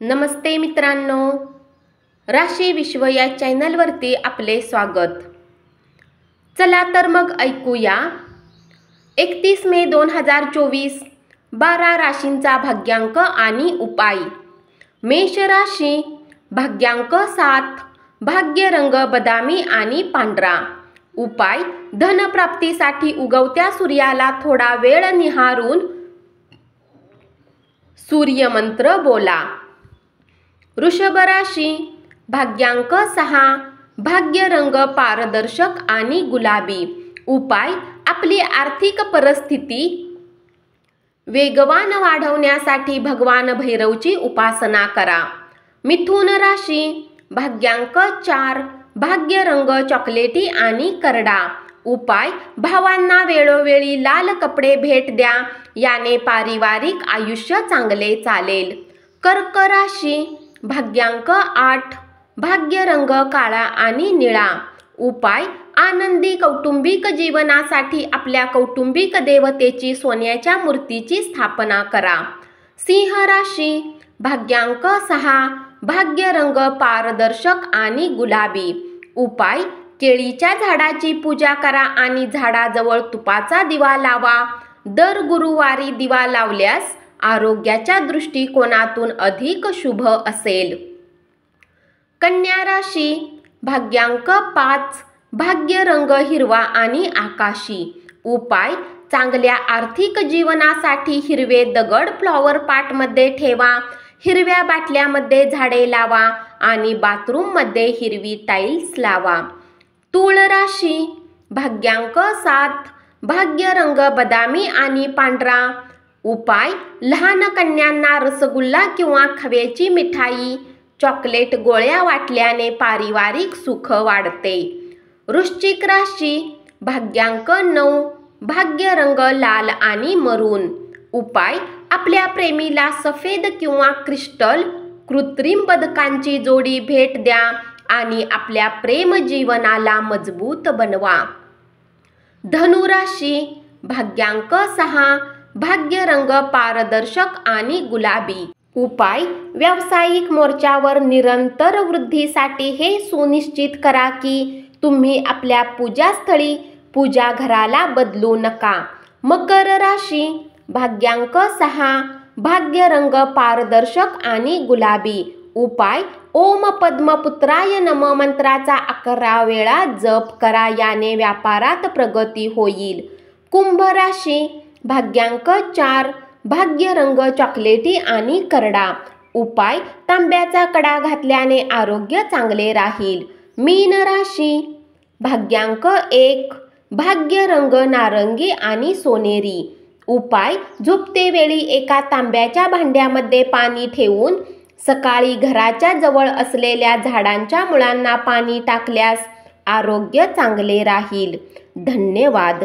नमस्ते मित्रांनो, राशी विश्व या चॅनलवरती आपले स्वागत। चला तर मग ऐकूया 31 मे 2024 12 राशींचा भाग्यांक आणि उपाय। मेष राशी, भाग्यांक 7, भाग्य रंग बदामी आणि पांढरा। उपाय, धनप्राप्तीसाठी उगवत्या सूर्याला थोडा वेळ निहारून सूर्यमंत्र बोला। वृषभ राशी, भाग्यांक 6, भाग्य रंग पारदर्शक आणि गुलाबी। उपाय, आपली आर्थिक परिस्थिती वेगवान वाढवण्यासाठी भगवान भैरवची उपासना करा। मिथुन राशी, भाग्यांक 4, भाग्य रंग चॉकलेटी आणि करडा। उपाय, भावांना वेळोवेळी लाल कपडे भेट द्या, याने पारिवारिक आयुष्य चांगले चालेल। कर्क राशी, भाग्यांक 8, भाग्य रंग काळा आणि निळा। उपाय, आनंदी कौटुंबिक जीवनासाठी आपल्या कौटुंबिक देवतेची सोन्याच्या मूर्तीची स्थापना करा। सिंह राशी, भाग्यांक 6, भाग्य रंग पारदर्शक आणि गुलाबी। उपाय, केळीच्या झाडाची पूजा करा आणि झाडाजवळ तुपाचा दिवा लावा। दर गुरुवारी दिवा लावल्यास आरोग्याच्या दृष्टिकोनातून अधिक शुभ असेल। कन्या राशी, भाग्यांक 5, भाग्य रंग हिरवा आणि आकाशी। उपाय, चांगल्या आर्थिक जीवनासाठी हिरवे दगड फ्लॉवर पॉटमध्ये ठेवा, हिरव्या बाटल्यामध्ये झाडे लावा आणि बाथरूममध्ये हिरवी टाइल्स लावा। तूळ राशी, भाग्यांक 7, भाग्य रंग बदामी आणि पांढरा। उपाय, लहान कन्यांना रसगुल्ला किंवा खव्याची मिठाई, चॉकलेट गोळ्या वाटल्याने पारिवारिक सुख वाढते। वृश्चिक राशी, भाग्यांक 9, भाग्य रंग लाल आणि मरून। उपाय, आपल्या प्रेमीला सफेद किंवा क्रिस्टल कृत्रिम बदकांची जोडी भेट द्या आणि आपल्या प्रेम जीवनाला मजबूत बनवा। धनु राशी, भाग्यांक 6, भाग्य रंग पारदर्शक आणि गुलाबी। उपाय, व्यावसायिक मोर्चावर निरंतर वृद्धीसाठी हे सुनिश्चित करा की तुम्ही आपल्या पूजास्थळी पूजा घराला बदलू नका। मकर राशी, भाग्यांक 6, भाग्य रंग पारदर्शक आणि गुलाबी। उपाय, ओम पद्मपुत्राय नमः मंत्राचा 11 वेळा जप करा, याने व्यापारात प्रगती होईल। कुंभ राशी, भाग्यांक 4, भाग्य रंग चॉकलेटी आणि करडा। उपाय, तांब्याचा कडा घातल्याने आरोग्य चांगले राहील। मीन राशी, भाग्यांक 1, भाग्य रंग नारंगी आणि सोनेरी। उपाय, झोपते वेळी एका तांब्याच्या भांड्यामध्ये पाणी ठेवून सकाळी घराच्या जवळ असलेल्या झाडांच्या मुळांना पाणी टाकल्यास आरोग्य चांगले राहील। धन्यवाद।